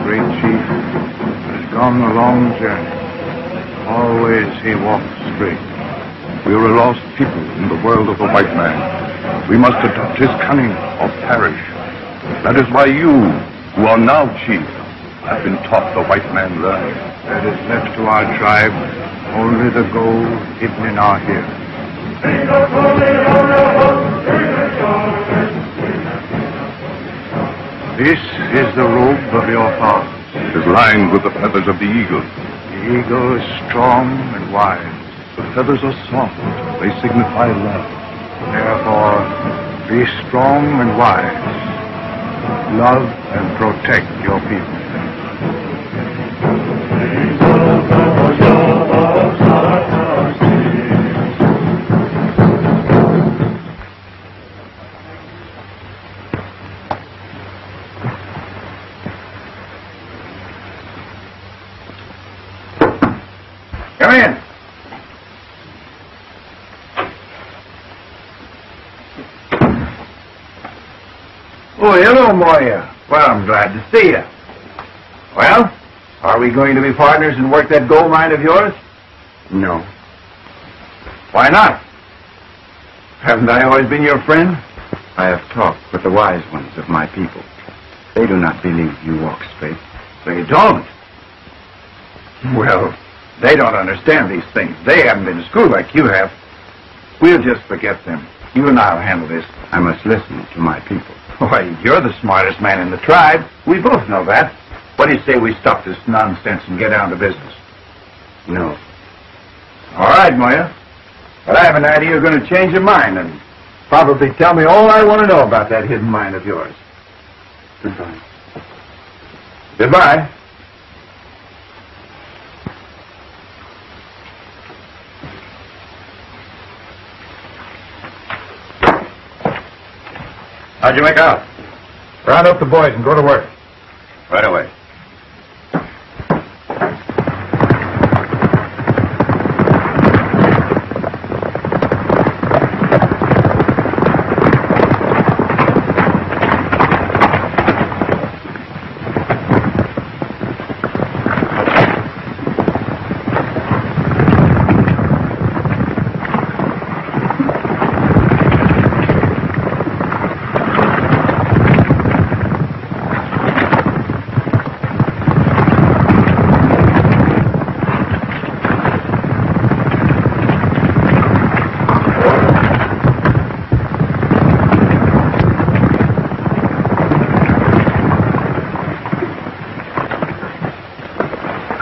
great chief, has gone a long journey. Always he walked straight. We are a lost people in the world of the white man. We must adopt his cunning or perish. That is why you, who are now chief, have been taught the white man learning. That is left to our tribe only the gold hidden in our hair. This is the robe of your father. It is lined with the feathers of the eagle. The eagle is strong and wise. The feathers are soft. They signify love. Therefore, be strong and wise. Love and protect your people. Come in. Oh, hello, Moya. Well, I'm glad to see you. Well, are we going to be partners and work that gold mine of yours? No. Why not? Haven't I always been your friend? I have talked with the wise ones of my people. They do not believe you walk straight. They don't. Well, they don't understand these things. They haven't been to school like you have. We'll just forget them. You and I'll handle this. I must listen to my people. Why, you're the smartest man in the tribe. We both know that. What do you say we stop this nonsense and get down to business? No. All right, Moya. But I have an idea you're going to change your mind and probably tell me all I want to know about that hidden mine of yours. Goodbye. Goodbye. How'd you make out? Round up the boys and go to work. Right away.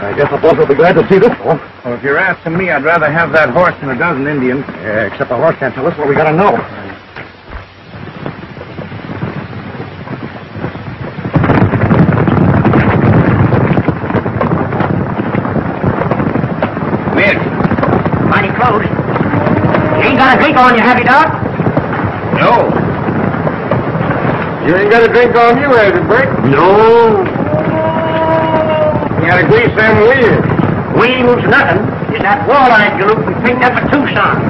I guess the boss will be glad to see this one. Well, if you're asking me, I'd rather have that horse than a dozen Indians. Yeah, except the horse can't tell us what we gotta know. Come here. Mighty close. You ain't got a drink on you, have you, Doc? No. You ain't got a drink on you, has it, Bert? No. You gotta grease them wheels. Wheels, nothing. It's that walleye group we picked up at Tucson.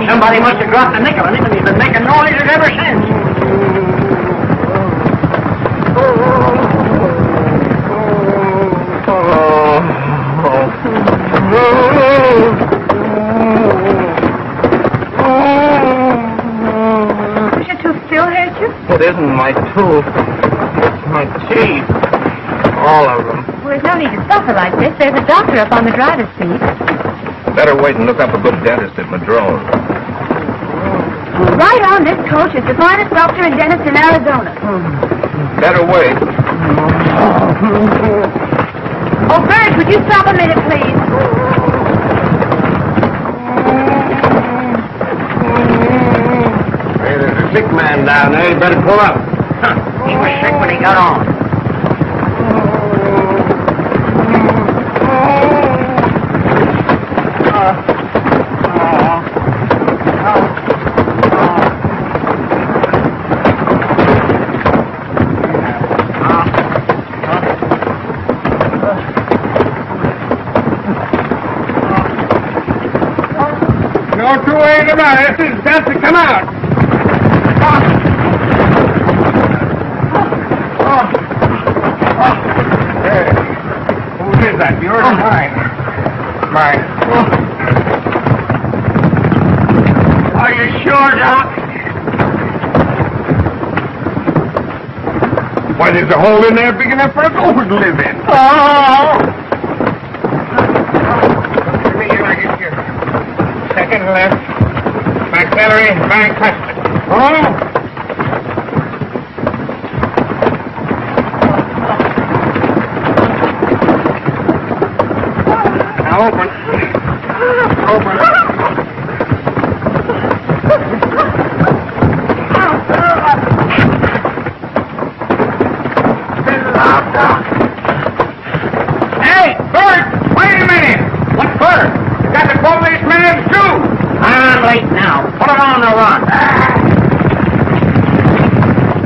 Somebody must have dropped a nickel in it, and he's been making noises ever since. Is your tooth still hurt you? It isn't my tooth. It's my teeth. All of them. Well, there's no need to suffer like this. There's a doctor up on the driver's seat. Better wait and look up a good dentist at Madrone. Right on this coach is the finest doctor and dentist in Arizona. Better wait. Oh, Bert, would you stop a minute, please? Hey, there's a sick man down there. You better pull up. He was sick when he got on. No two ways about it. It's got to come out. There. that. Yours or mine? Mine. Are you sure, Doc? Why, there's a hole in there big enough for a gopher to live in. Oh! Here, I get you. Second left. Maxillary, bicuspid. Oh! Now open. Open. Hey, Bert! Wait a minute! What for? You got to pull this man's shoe! I'm late now. Put it on the run.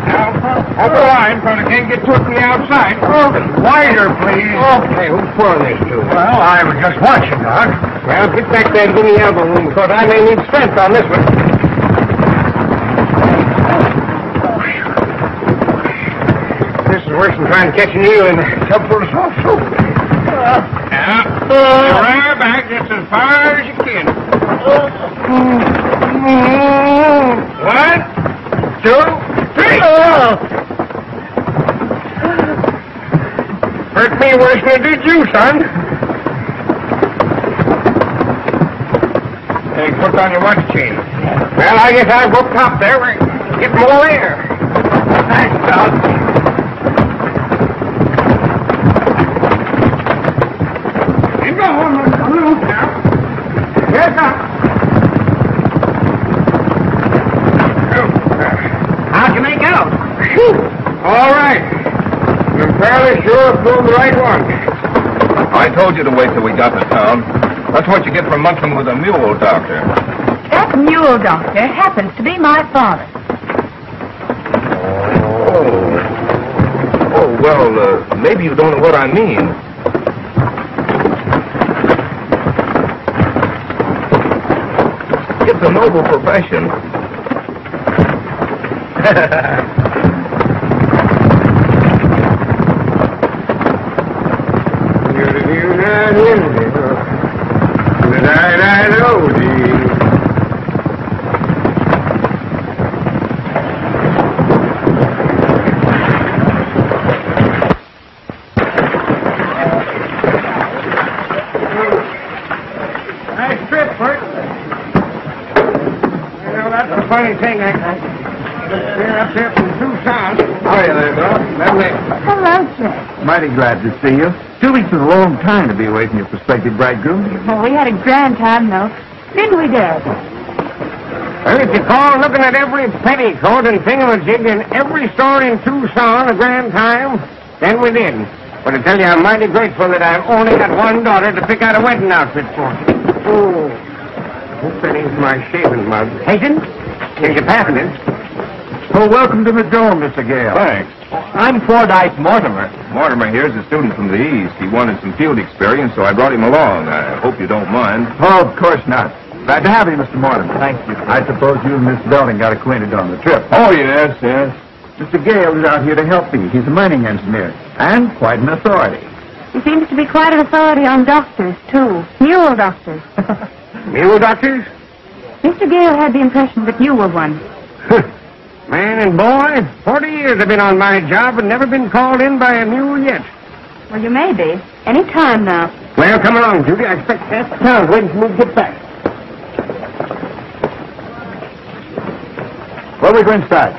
Now, hold the line so they can't get to it from the outside. Wider, please. Okay, who's pulling these two? Well, I was just watching, Doc. Well, get back there and give me the elbow room, because I may need strength on this one. This is worse than trying to catch an eel in a tub full of soft soap. Now, right back just as far as you can. 1, 2, 3. Hurt me worse than it did you, son. Hey, put on your watch chain. Well, I guess I'll go top there. We're getting more air. Thanks, Doc. You go on loose now. Yes, Doc. How'd you make out? All right. I'm fairly sure I pulled the right one. I told you to wait till we got to town. That's what you get for monkeying with a mule, Doctor. That mule doctor happens to be my father. Oh, well, maybe you don't know what I mean. It's a noble profession. Nice trip, Bert. You know, that's the funny thing. We're up here from Tucson. How are you there, Doc? Hello, Chet. Mighty glad to see you. 2 weeks is a long time to be away from your prospective bridegroom. Oh, we had a grand time, though. Didn't we, Dad? Well, if you call looking at every petticoat and thingamajig in every store in Tucson a grand time, then we did. But I tell you, I'm mighty grateful that I've only got one daughter to pick out a wedding outfit for. Oh, hope that ain't my shaving mug. Hatton, here's your passengers. Oh, welcome to the dome, Mr. Gale. Thanks. I'm Fordyce Mortimer. Mortimer here's a student from the East. He wanted some field experience, so I brought him along. I hope you don't mind. Oh, of course not. Glad to have you, Mr. Mortimer. Thank you. I suppose you and Miss Belding got acquainted on the trip. Oh, yes, yes. Mr. Gale is out here to help me. He's a mining engineer, and quite an authority. He seems to be quite an authority on doctors, too. Mule doctors. Mule doctors? Mr. Gale had the impression that you were one. Man and boy, 40 years I've been on my job and never been called in by a mule yet. Well, you may be. Any time now. Well, come along, Judy. I expect half the town's waiting for me to get back. Well, we go inside.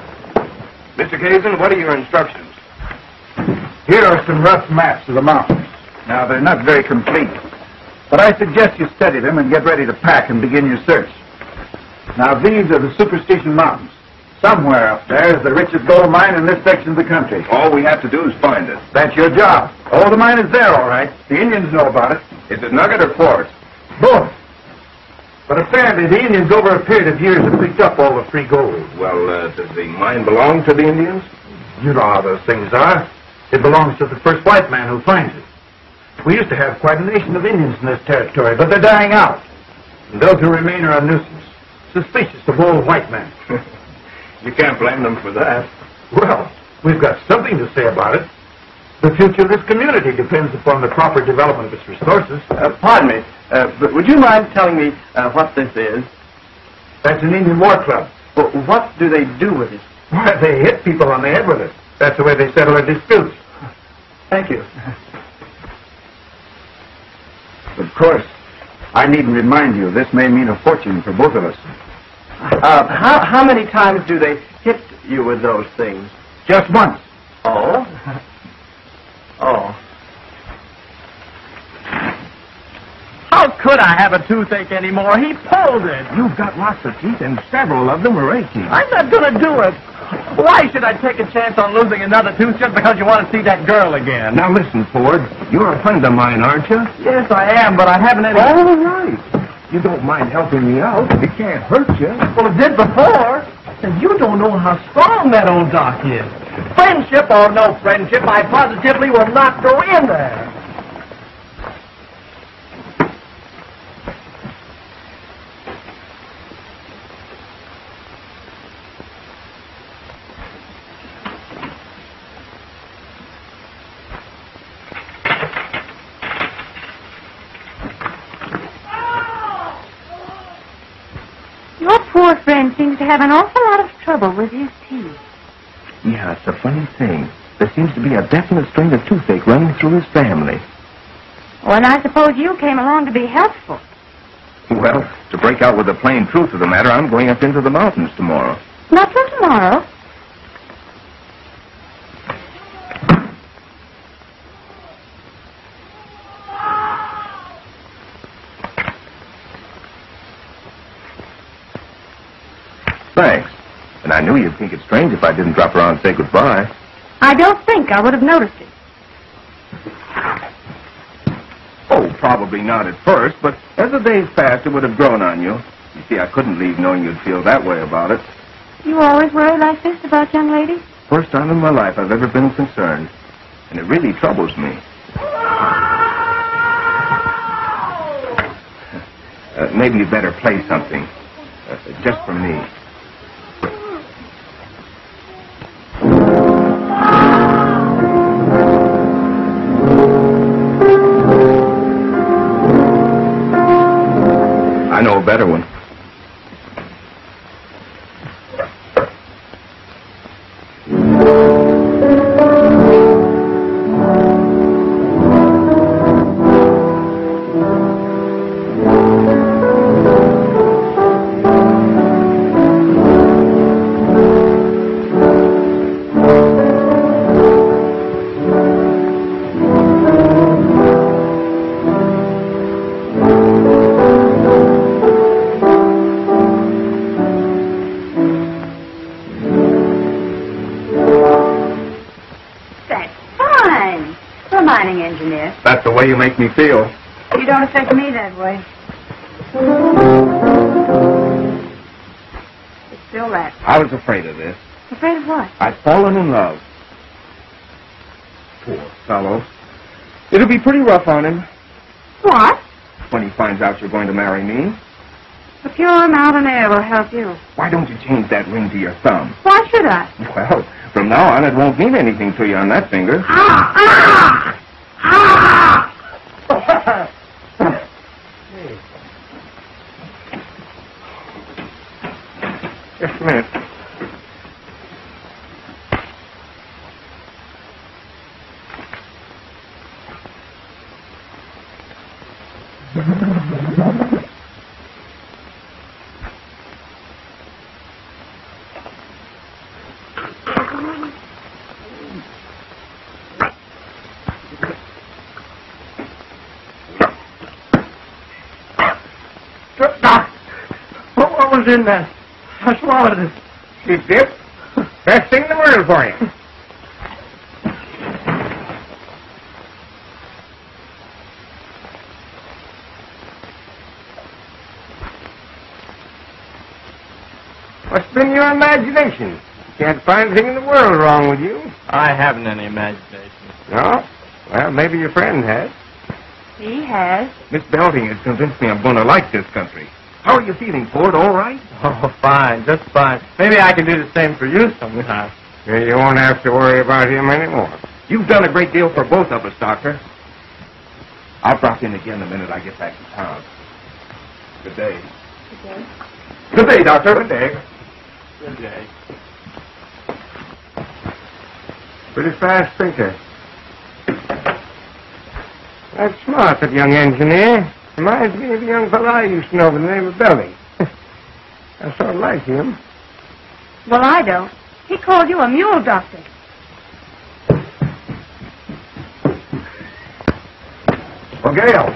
Mr. Kasedon, what are your instructions? Here are some rough maps of the mountains. Now, they're not very complete, but I suggest you study them and get ready to pack and begin your search. Now, these are the Superstition Mountains. Somewhere up there is the richest gold mine in this section of the country. All we have to do is find it. That's your job. Oh, the mine is there, all right. The Indians know about it. Is it nugget or quartz? Both. But apparently the Indians over a period of years have picked up all the free gold. Well, does the mine belong to the Indians? You know how those things are. It belongs to the first white man who finds it. We used to have quite a nation of Indians in this territory, but they're dying out. And those who remain are a nuisance, suspicious of all white men. You can't blame them for that. Well, we've got something to say about it. The future of this community depends upon the proper development of its resources. Pardon me, but would you mind telling me what this is? That's an Indian war club. Well, what do they do with it? Why, they hit people on the head with it. That's the way they settle their disputes. Thank you. Of course, I needn't remind you, this may mean a fortune for both of us. How many times do they hit you with those things? Just once. Oh? Oh. How could I have a toothache anymore? He pulled it. You've got lots of teeth, and several of them are aching. I'm not going to do it. Why should I take a chance on losing another tooth just because you want to see that girl again? Now listen, Ford. You're a friend of mine, aren't you? Yes, I am, but I haven't any... All right. You don't mind helping me out. It can't hurt you. Well, it did before. And you don't know how strong that old doc is. Friendship or no friendship, I positively will not go in there. Your poor friend seems to have an awful lot of trouble with his teeth. Yeah, it's a funny thing. There seems to be a definite strain of toothache running through his family. Well, and I suppose you came along to be helpful. Well, to break out with the plain truth of the matter, I'm going up into the mountains tomorrow. Not till tomorrow. Thanks. And I knew you'd think it strange if I didn't drop around and say goodbye. I don't think I would have noticed it. Oh, probably not at first, but as the days passed, it would have grown on you. You see, I couldn't leave knowing you'd feel that way about it. You always worry like this about young ladies? First time in my life I've ever been concerned. And it really troubles me. Maybe you'd better play something. Just for me. I know a better one. That's the way you make me feel. You don't affect me that way. It's still that. I was afraid of this. Afraid of what? I'd fallen in love. Poor fellow. It'll be pretty rough on him. What? When he finds out you're going to marry me. A pure mountain air will help you. Why don't you change that ring to your thumb? Why should I? Well, from now on, it won't mean anything to you on that finger. Just a minute. What was in that? I swallowed it. See, Zip? Best thing in the world for you. What's been your imagination? Can't find a thing in the world wrong with you. I haven't any imagination. No? Well, maybe your friend has. He has. Miss Belding has convinced me I'm going to like this country. How are you feeling, Ford? All right? Oh, fine, just fine. Maybe I can do the same for you sometime. You won't have to worry about him anymore. You've done a great deal for both of us, Doctor. I'll drop in again the minute I get back to town. Good day. Good day. Good day, Doctor. Good day. Good day. Pretty fast thinker. That's smart, that young engineer. Reminds me of a young fellow I used to know by the name of Belding. I sort of like him. Well, I don't. He called you a mule doctor. Well, Gale.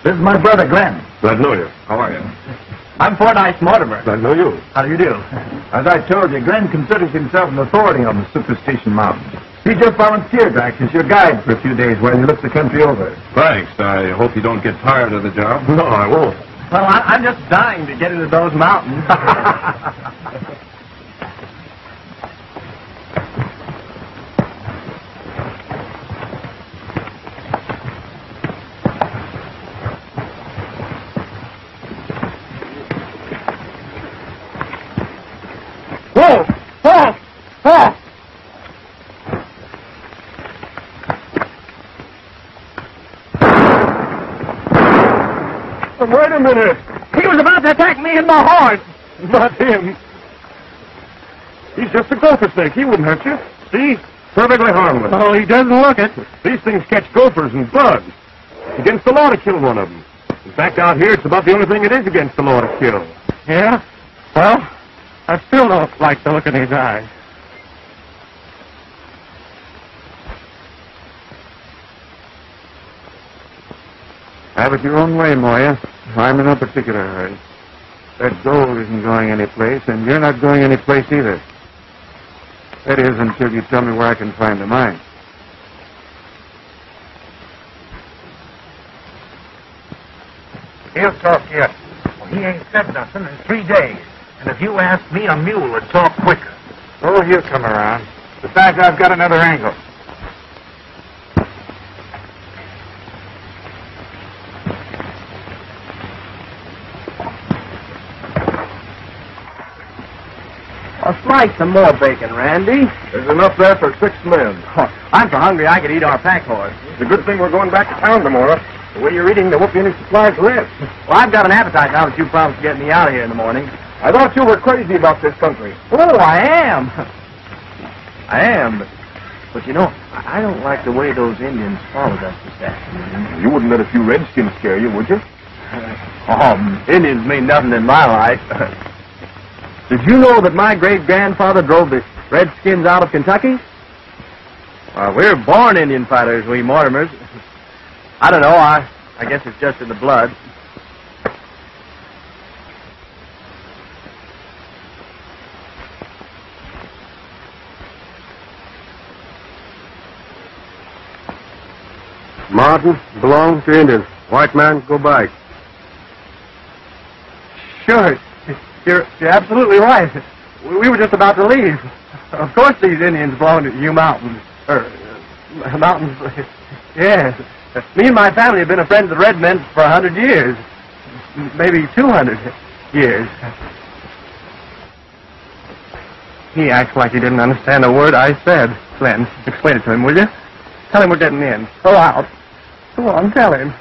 This is my brother, Glenn. Glad to know you. How are you? I'm Fordyce Mortimer. Glad to know you. How do you do? As I told you, Glenn considers himself an authority on the Superstition Mountains. He just volunteered to act as your guide for a few days while you look the country over. Thanks. I hope you don't get tired of the job. No, I won't. Well, I'm just dying to get into those mountains. Whoa! Whoa! Whoa! Wait a minute. He was about to attack me and my horse. Not him. He's just a gopher snake. He wouldn't hurt you. See? Perfectly harmless. Oh, he doesn't look it. These things catch gophers and bugs. It's against the law to kill one of them. In fact, out here, it's about the only thing it is against the law to kill. Yeah? Well, I still don't like the look in his eyes. Have it your own way, Moya. I'm in no particular hurry. That gold isn't going anyplace, and you're not going anyplace either. That is, until you tell me where I can find the mine. He'll talk yet. Well, he ain't said nothing in 3 days. And if you ask me, a mule would talk quicker. Oh, he'll come around. Besides, I've got another angle. I'll slice some more bacon, Randy. There's enough there for 6 men. Oh, I'm so hungry I could eat our pack horse. It's a good thing we're going back to town tomorrow. The way you're eating, there won't be any supplies left. Well, I've got an appetite now that you promised to get me out of here in the morning. I thought you were crazy about this country. Oh, I am. I am, but you know, I don't like the way those Indians followed us this afternoon. You wouldn't let a few redskins scare you, would you? Indians mean nothing in my life. Did you know that my great-grandfather drove the Redskins out of Kentucky? Well, we're born Indian fighters, we Mortimers. I don't know, I guess it's just in the blood. Mountain belong to Indians. White man, go back. Sure, you're absolutely right. We were just about to leave. Of course these Indians belong to you mountains. Mountains, yes. Me and my family have been a friend of the red men for 100 years. Maybe 200 years. He acts like he didn't understand a word I said. Glenn, explain it to him, will you? Tell him we're getting in. Go out. Go on, tell him.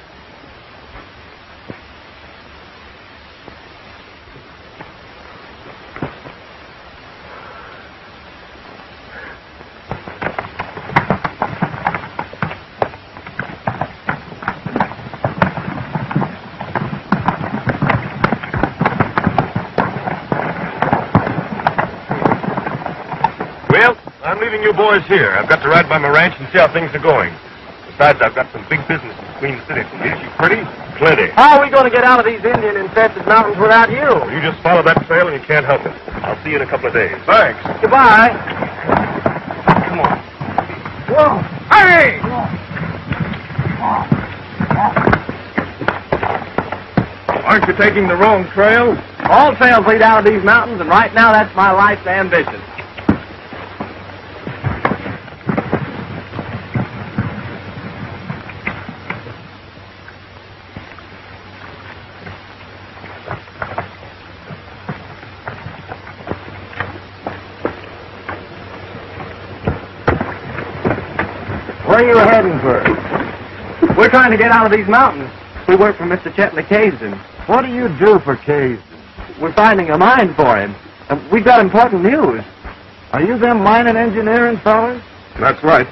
I'm leaving you boys here. I've got to ride by my ranch and see how things are going. Besides, I've got some big business in Queen City. Is she pretty? Plenty. How are we going to get out of these Indian-infested mountains without you? You just follow that trail and you can't help it. I'll see you in a couple of days. Thanks. Goodbye. Come on. Whoa. Hey! Aren't you taking the wrong trail? All trails lead out of these mountains, and right now that's my life's ambition. Where are you heading for? We're trying to get out of these mountains. We work for Mr. Chet Kasedon. What do you do for Kasedon? We're finding a mine for him. We've got important news. Are you them mining engineering fellas? That's right.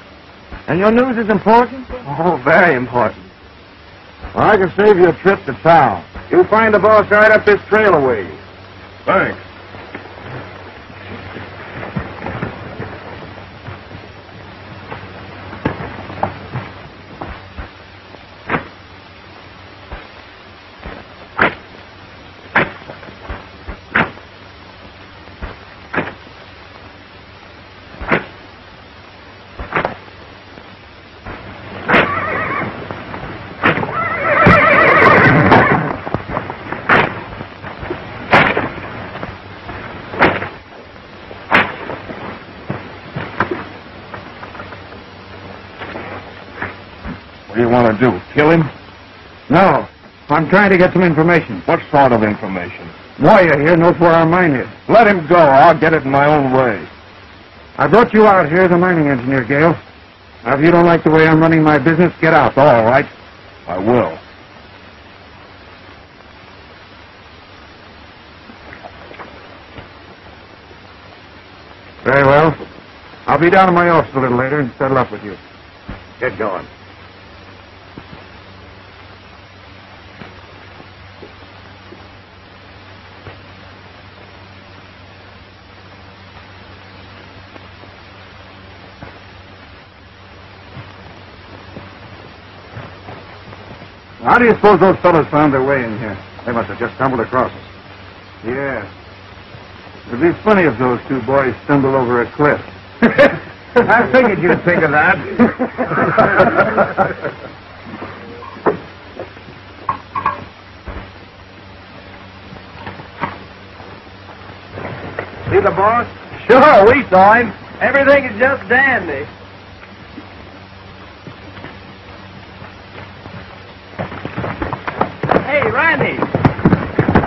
And your news is important? Oh, very important. Well, I can save you a trip to town. You find the boss right up this trail a ways. Thanks. What do you want to do? Kill him? No. I'm trying to get some information. What sort of information? Moya here knows where our mine is. Let him go. I'll get it in my own way. I brought you out here as a mining engineer, Gale. Now, if you don't like the way I'm running my business, get out. All right? I will. Very well. I'll be down in my office a little later and settle up with you. Get going. How do you suppose those fellows found their way in here? They must have just stumbled across us. Yeah. It'd be funny if those two boys stumbled over a cliff. I figured you'd think of that. See the boss? Sure, we saw him. Everything is just dandy. Hey, Randy.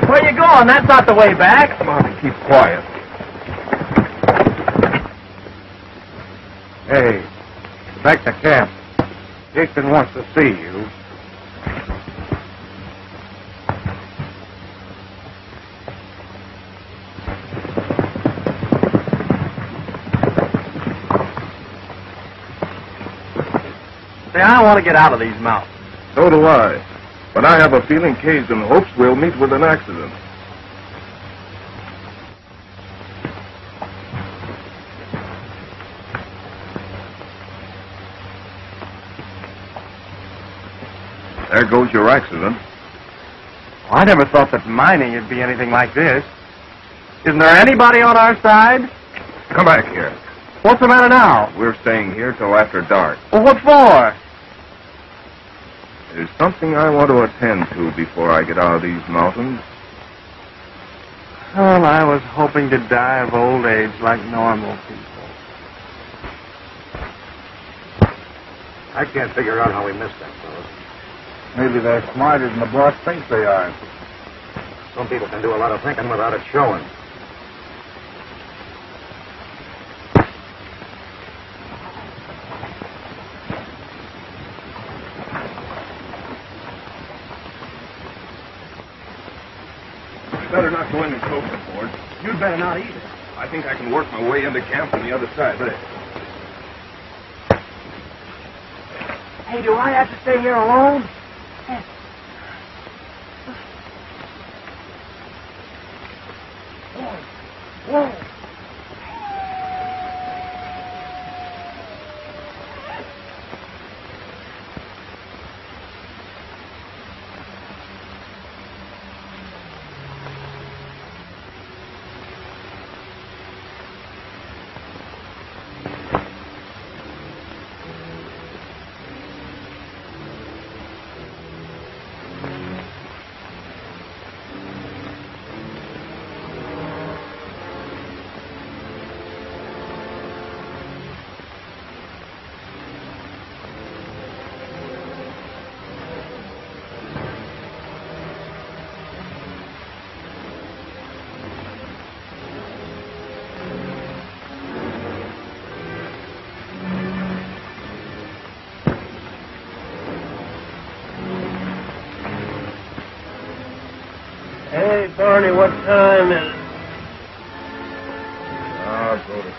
Where you going? That's not the way back. Come on and keep quiet. Hey, back to camp. Erickson wants to see you. See, I want to get out of these mountains. So do I. But I have a feeling Kasedon hopes we'll meet with an accident. There goes your accident. I never thought that mining would be anything like this. Isn't there anybody on our side? Come back here. What's the matter now? We're staying here till after dark. Well, what for? There's something I want to attend to before I get out of these mountains. Well, I was hoping to die of old age like normal people. I can't figure out how we missed that, fellas. Maybe they're smarter than the boss thinks they are. Some people can do a lot of thinking without it showing. Better not go any closer, Ford. You'd better not either. I think I can work my way into camp on the other side. Hey, do I have to stay here alone? Whoa. Barney, what time is it? I'll go to sleep.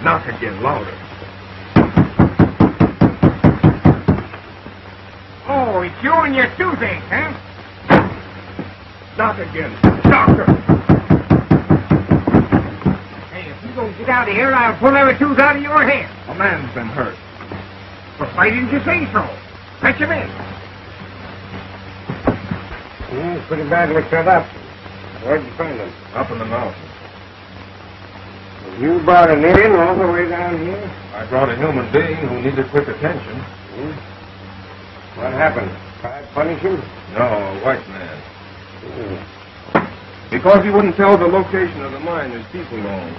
Knock again, louder. Oh, it's you and your toothache, huh? Knock again. Doctor! Hey, if you don't get out of here, I'll pull every tooth out of your head. A man's been hurt. Well, why didn't you say so? Fetch him in. Pretty badly cut up. Where'd you find him? Up in the mountains. You brought an Indian all the way down here? I brought a human being who needed quick attention. What happened? Tried to punish him? No, a white man. Because he wouldn't tell the location of the mine his people owned.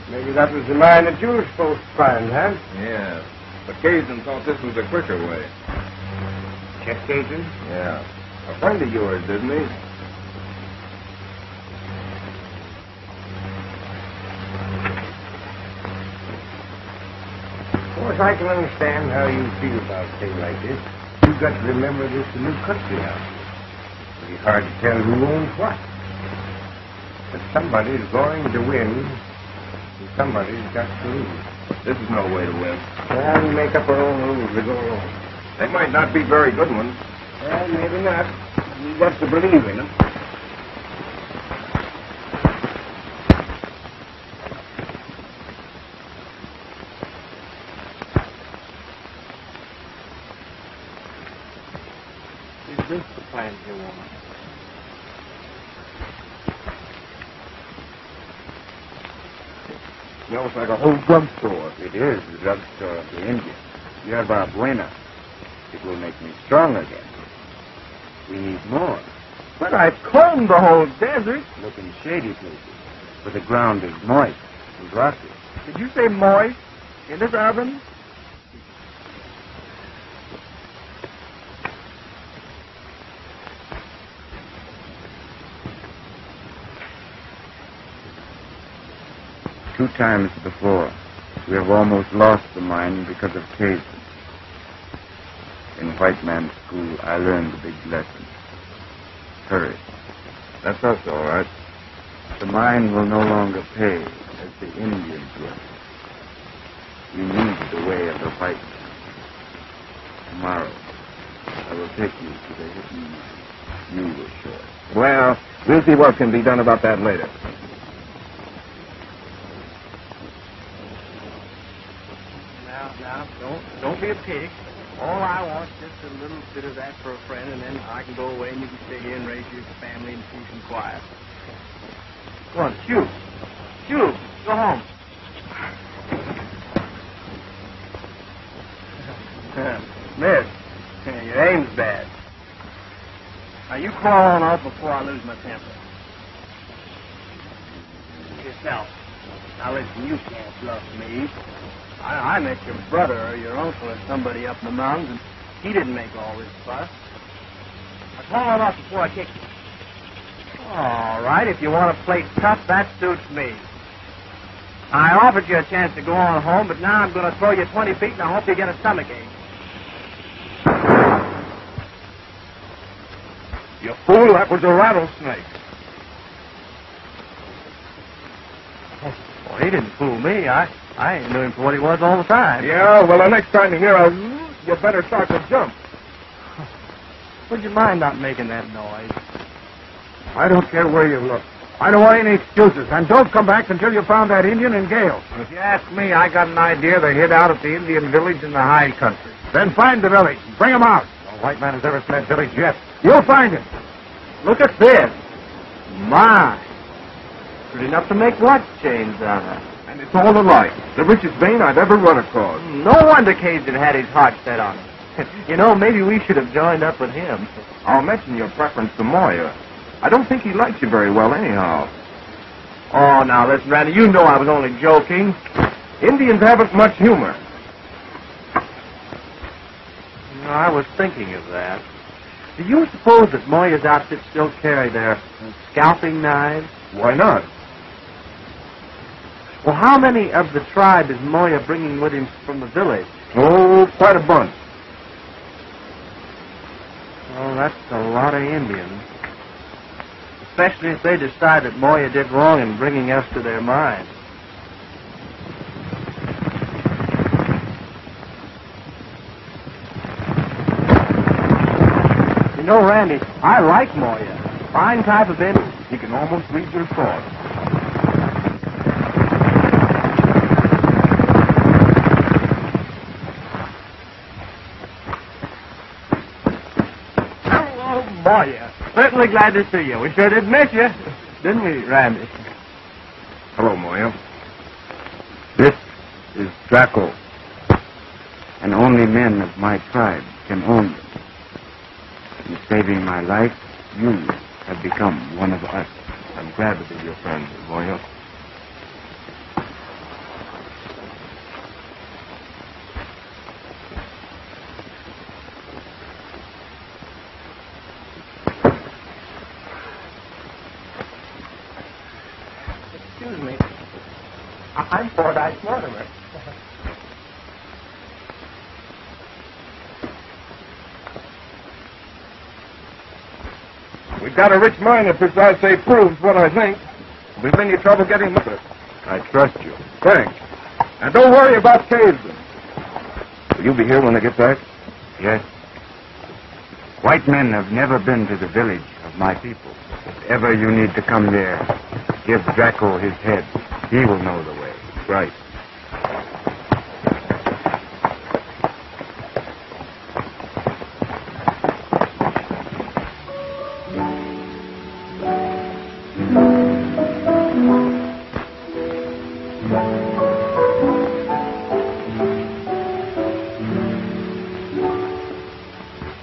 Maybe that was the mine that you were supposed to find, huh? Yeah. But Kasedon thought this was a quicker way. Chet Kasedon? Yeah. A friend of yours, didn't he? Of course, I can understand how you feel about a thing like this. You've got to remember this is a new country now. It'll be hard to tell who owns what. But somebody's going to win, and somebody's got to lose. This is no way to win. Well, we make up our own rules as we go along. They might not be very good ones. Well, maybe not. We've got to believe in them. Is this the plan you want? Smells like a whole drugstore. It is the drugstore of the Indian. Yerba buena. It will make me strong again. We need more. But I've combed the whole desert. Look in shady places, where the ground is moist and rocky. Did you say moist? In this oven? Two times before, we have almost lost the mine because of Kasedon. In white man's school, I learned a big lesson. Courage. That's us, all right. The mine will no longer pay as the Indians will. We need the way of the white man. Tomorrow, I will take you to the hidden mine. You will show it. Well, we'll see what can be done about that later. Now, don't be a pig. All I want is just a little bit of that for a friend, and then I can go away and you can stay here and raise your family in peace and quiet. Go on, shoot. Shoot. Go home. Miss, your aim's bad. Now, you crawl on off before I lose my temper. Yourself. Now, listen, you can't bluff me. I met your brother or your uncle or somebody up in the mountains, and he didn't make all this fuss. Now, call on off before I kick you. All right, if you want to play tough, that suits me. I offered you a chance to go on home, but now I'm going to throw you 20 feet, and I hope you get a stomachache. You fool, that was a rattlesnake. Well, he didn't fool me. I knew him for what he was all the time. Yeah, well, the next time you hear a you better start to jump. Would you mind not making that noise? I don't care where you look. I don't want any excuses. And don't come back until you found that Indian and Gale. If you ask me, I got an idea they hid out at the Indian village in the high country. Then find the village and bring them out. No white man has ever seen that village yet. You'll find it. Look at this. My. Good enough to make watch chains out of. And it's all alike. The richest vein I've ever run across. No wonder Cajun had his heart set on it. You know, maybe we should have joined up with him. I'll mention your preference to Moya. I don't think he likes you very well anyhow. Oh, now listen, Randy, you know I was only joking. Indians haven't much humor. No, I was thinking of that. Do you suppose that Moya's outfit still carry their scalping knives? Why not? Well, how many of the tribe is Moya bringing with him from the village? Oh, quite a bunch. Oh, that's a lot of Indians. Especially if they decide that Moya did wrong in bringing us to their mine. You know, Randy, I like Moya. Fine type of Indian. He can almost read your thoughts. Moya. Certainly glad to see you. We sure did miss you, didn't we, Randy? Hello, Moya. This is Draco. And only men of my tribe can own them. In saving my life, you have become one of us. I'm glad to be your friend, Moya. Excuse me. I'm Fordyce Mortimer. We've got a rich mine if this I say proves what I think. We've been any trouble getting with it. I trust you. Thanks. And don't worry about Kasedon. Will you be here when I get back? Yes. White men have never been to the village of my people. If ever you need to come there, give Draco his head. He will know the way. Right.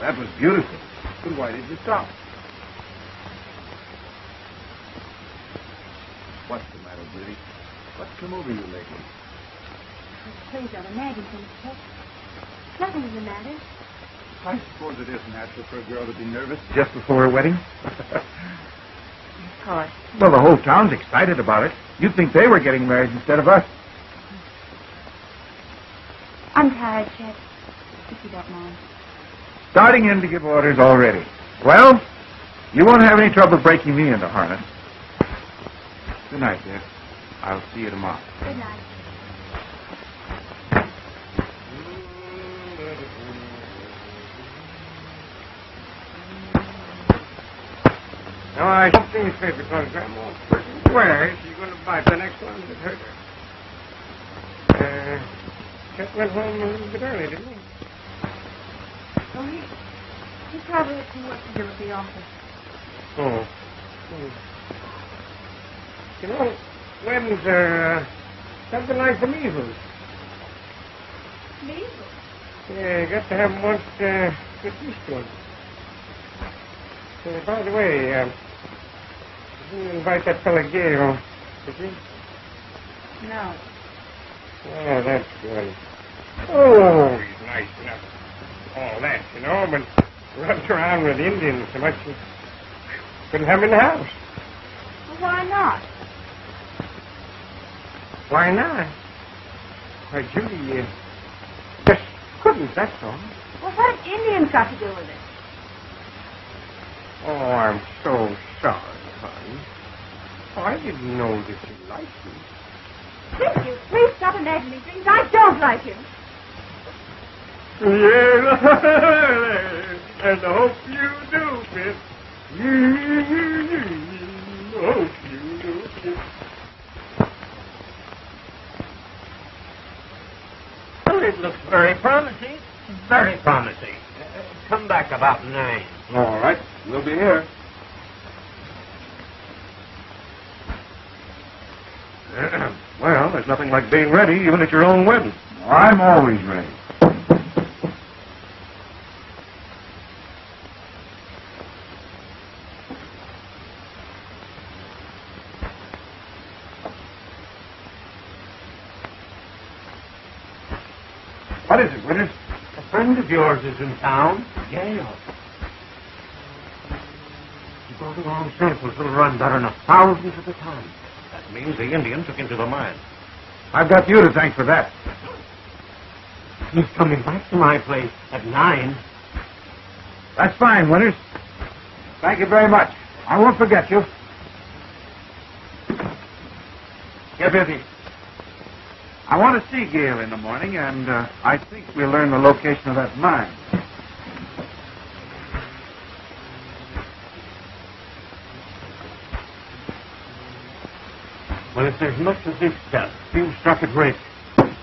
That was beautiful. But why did you stop? What's the matter, Judy? What's come over you lately? Please don't imagine things, Chet. Nothing's the matter. I suppose it is natural for a girl to be nervous. Just before her wedding? Of course. Well, the whole town's excited about it. You'd think they were getting married instead of us. I'm tired, Chet. If you don't mind. Starting in to give orders already. Well, you won't have any trouble breaking me into harness. Good night, dear. I'll see you tomorrow. Good night. Now, I hope these papers on Grandma. Where is she going to buy the next one that hurt her? Chet went home a little bit early, didn't he? Oh, he probably had some work to do at the office. Oh. You know, weddings are something like the measles. Measles? Yeah, you got to have them once get used to them. By the way, did you invite that fella Gale, did you? No. Yeah, that's good. Oh, he's nice enough. All that, you know, but runs around with Indians so much you couldn't have him in the house. Well, why not? Why not? Why, Judy, just couldn't, that's all. Well, what have Indians got to do with it? Oh, I'm so sorry, hon. Oh, I didn't know that you liked him. Will you please stop imagining things? I don't like him. Yeah, and I hope you do, Miss. Hope you do. Well, it looks very promising. Very promising. Come back about 9. All right. We'll be here. Well, there's nothing like being ready, even at your own wedding. I'm always ready. What is it, Winters? A friend of yours is in town, Gale. He goes along samples will run better than 1,000 at a time. That means the Indian took him to the mine. I've got you to thank for that. He's coming back to my place at 9. That's fine, Winters. Thank you very much. I won't forget you. Get busy. I want to see Gale in the morning, and I think we'll learn the location of that mine. Well, if there's much of this stuff, you struck it rich.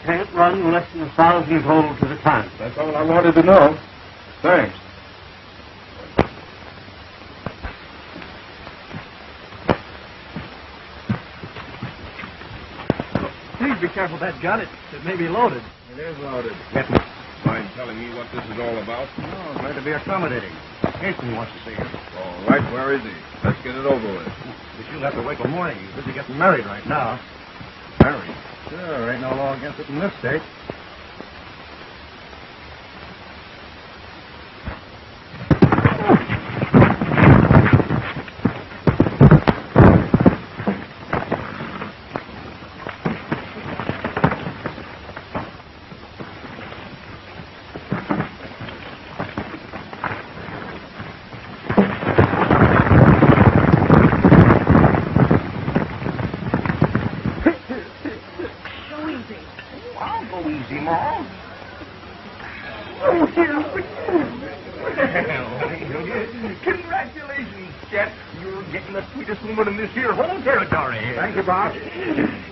Can't run less than 1,000 gold to the time. That's all I wanted to know. Thanks. Please be careful of that gun. It may be loaded. It is loaded. Mind telling me what this is all about? Oh, glad to be accommodating. Henchman wants to see you. All right, where is he? Let's get it over with. But you'll have to wait till morning. He's busy getting married right now. Married? Sure, ain't no law against it in this state. Congratulations, Chet. You're getting the sweetest woman in this here whole territory. Thank you, Bob.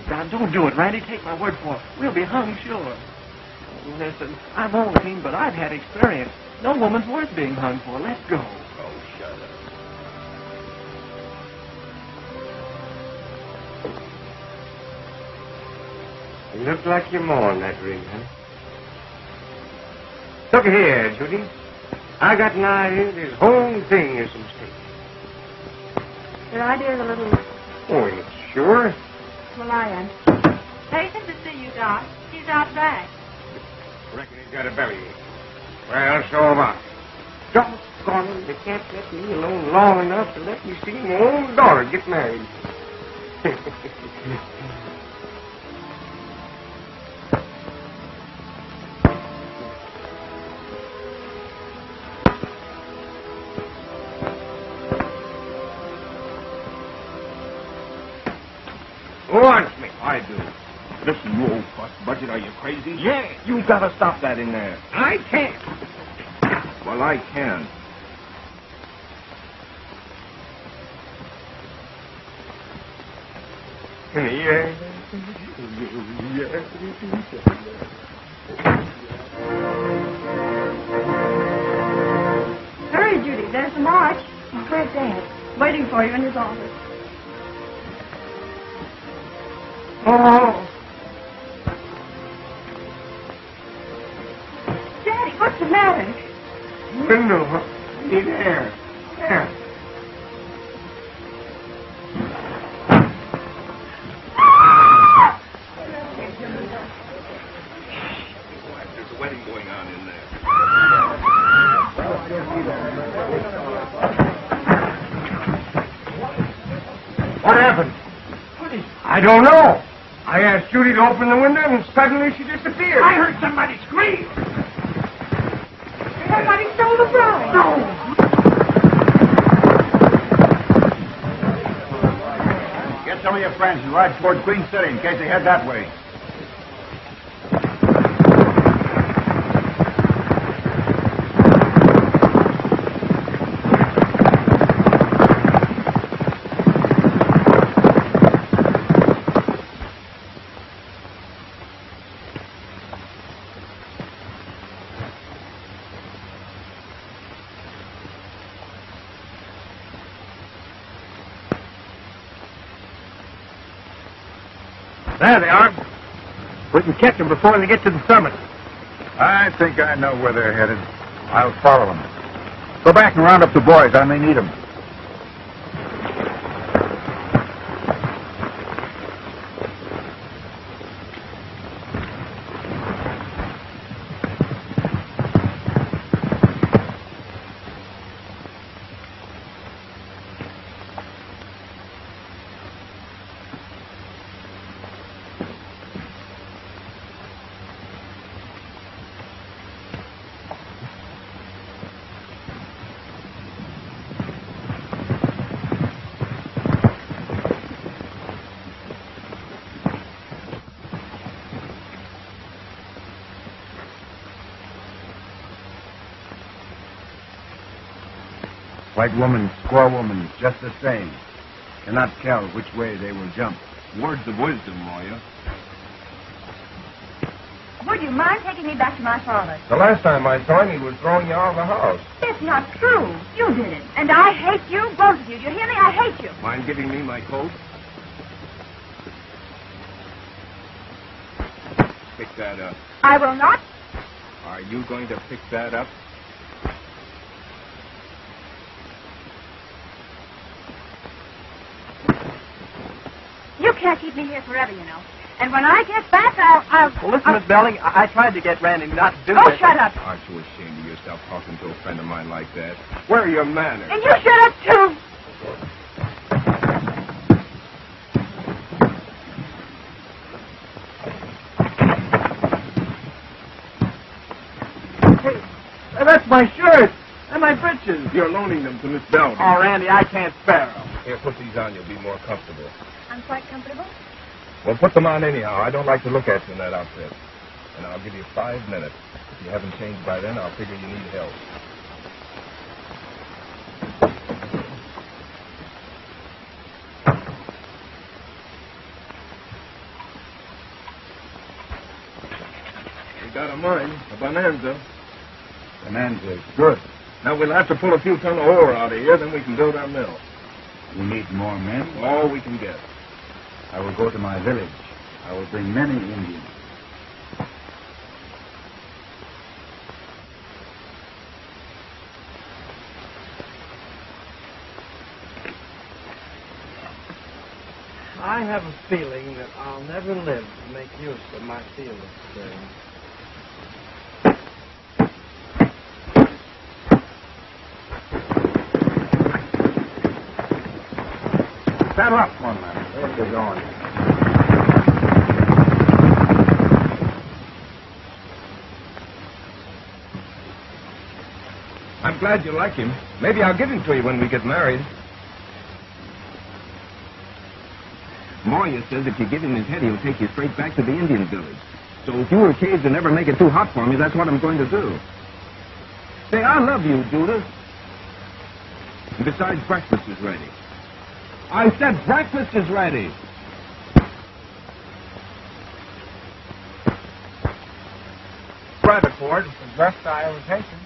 Now, don't do it, Randy. Take my word for it. We'll be hung, sure. Listen, I'm old, Keene, but I've had experience. No woman's worth being hung for. Let's go. Oh, shut up. You look like you're more than that ring, huh? Look here, Judy. I got an idea this whole thing is some mistake. Your idea's a little... Oh, you sure? Well, I am. Patient to see you, Doc. He's out back. Reckon he's got a bellyache. Well, so am I. Doggone it, they can't let me alone long enough to let me see my own daughter get married. Who wants me? I do. Listen, you old fuss budget, are you crazy? Yeah. You've got to stop that in there. I can't. Well, I can. Yeah. Hurry, Judy. There's the march. Where's Dad? Waiting for you in his office. Oh. Daddy, what's the matter? Window. Need air. Air. There's a wedding going on in there. What happened? I don't know. I asked Judy to open the window, and suddenly she disappeared. I heard somebody scream. Somebody stole the bride. No. Get some of your friends and ride toward Queen City in case they head that way. There they are. We can catch them before they get to the summit. I think I know where they're headed. I'll follow them. Go back and round up the boys. I may need them. White woman, squaw woman, just the same. Cannot tell which way they will jump. Words of wisdom, Moya. Would you mind taking me back to my father? The last time I saw him, he was throwing you out of the house. It's not true. You did it. And I hate you, both of you. Do you hear me? I hate you. Mind giving me my coat? Pick that up. I will not. Are you going to pick that up? You can't keep me here forever, you know. And when I get back, I'll... Well, listen, Miss Belding, I tried to get Randy not to do Oh, this. shut up. Aren't you ashamed of yourself talking to a friend of mine like that? Where are your manners? And you shut up, too. Hey, that's my shirt and my breeches. You're loaning them to Miss Belding. Oh, Randy, I can't spare them. Here, put these on. You'll be more comfortable. I'm quite comfortable. Well, put them on anyhow. I don't like to look at you in that outfit. And I'll give you 5 minutes. If you haven't changed by then, I'll figure you need help. We got a mine, a bonanza. Bonanza is good. Now, we'll have to pull a few ton of ore out of here, then we can build our mill. We need more men. All we can get. I will go to my village. I will bring many Indians. I have a feeling that I'll never live to make use of my field experience. Saddle up, one man. Where's he going? I'm glad you like him. Maybe I'll give him to you when we get married. Moya says if you give him his head, he'll take you straight back to the Indian village. So if you were caged and never make it too hot for me, that's what I'm going to do. Say, I love you, Judith. And besides, breakfast is ready. I said breakfast is ready. Private Ford, the best I was taken.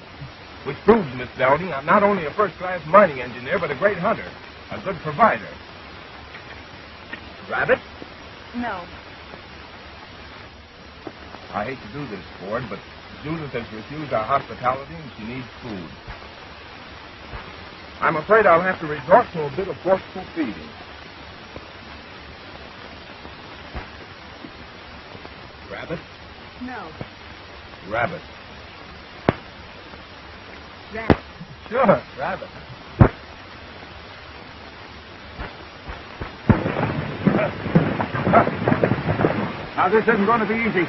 Which proves, Miss Belding, I'm not only a first-class mining engineer, but a great hunter, a good provider. Rabbit? No. I hate to do this, Ford, but Judith has refused our hospitality and she needs food. I'm afraid I'll have to resort to a bit of forceful feeding. Rabbit? No. Rabbit. Rabbit. Sure, rabbit. Now, this isn't going to be easy.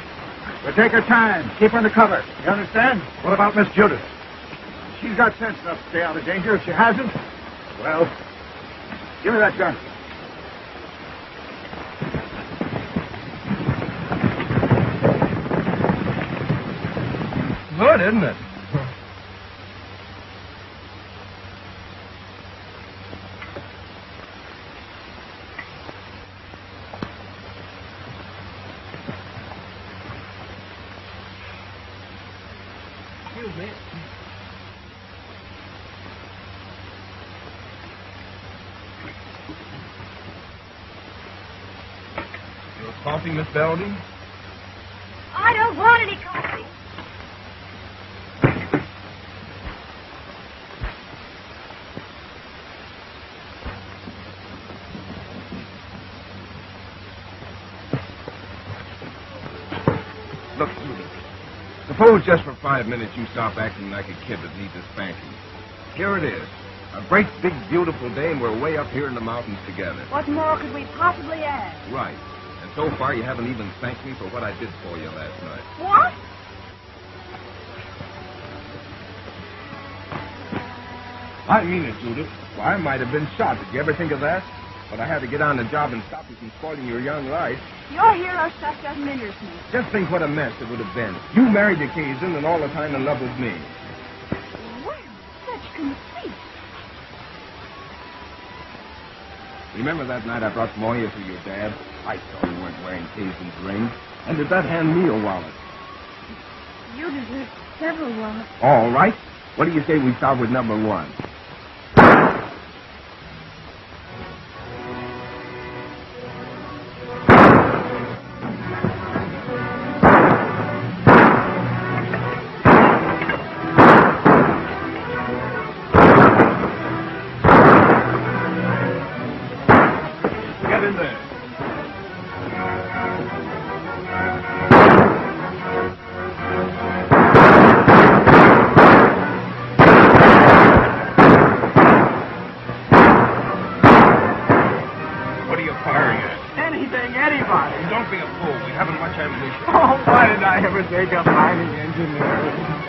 We'll take her time. Keep her under cover. You understand? What about Miss Judith? She's got sense enough to stay out of danger. If she hasn't, well, give me that gun. Good, isn't it? Excuse me. Your coffee? coffee, Miss Belding? I don't want any coffee. Look, Judy. Suppose just for 5 minutes you stop acting like a kid that needs a spanking. Here it is. A great, big, beautiful day, and we're way up here in the mountains together. What more could we possibly ask? Right. And so far, you haven't even thanked me for what I did for you last night. What? I mean it, Judith. Well, I might have been shot. Did you ever think of that? But I had to get on the job and stop you from spoiling your young life. Your hero stuff doesn't interest me. Just think what a mess it would have been. You married to Kasedon and all the time in love with me. Well, such conceit. Remember that night I brought Moya to your dad? I saw you weren't wearing Kasedon's ring. And did that hand me a wallet? You deserve several wallets. All right. What do you say we start with number 1? Get in there. What are you firing at? Anything, anybody. Don't be a fool. We haven't much ammunition. Oh, why did I ever take up mining engineering?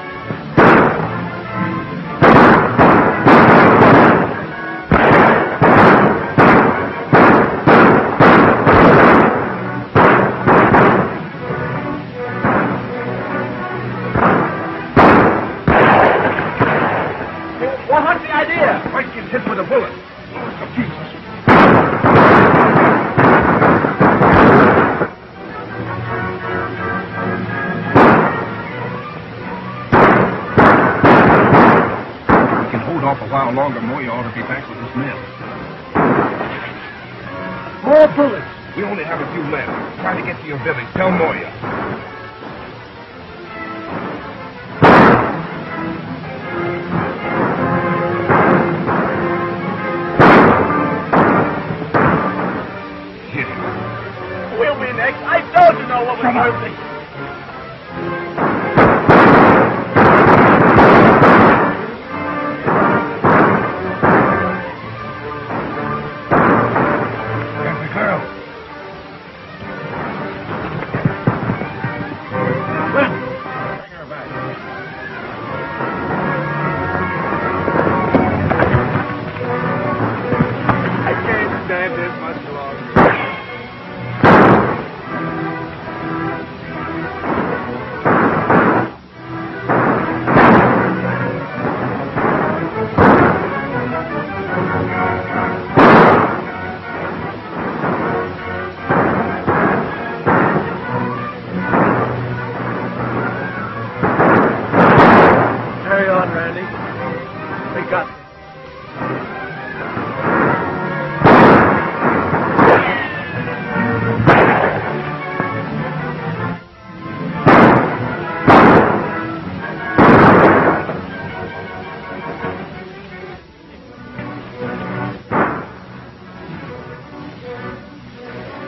Well, what's the idea? Mike gets hit with a bullet. Some pieces. We can hold off a while longer. Moya ought to be back with his men. More bullets. We only have a few left. Try to get to your village. Tell Moya. We'll be next. I told you no one was hurting. There's the girl. Bring her back. I can't stand this much longer. Carry on, Randy. We got this.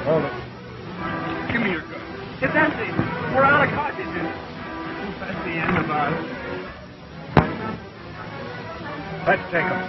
Hold it. Give me your gun. It's empty. We're out of cartridges. That's the end of us. Let's take him.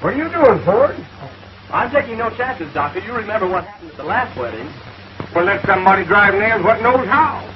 What are you doing, Ford? I'm taking no chances, Doctor. You remember what happened at the last wedding. Well, let somebody drive nails what knows how.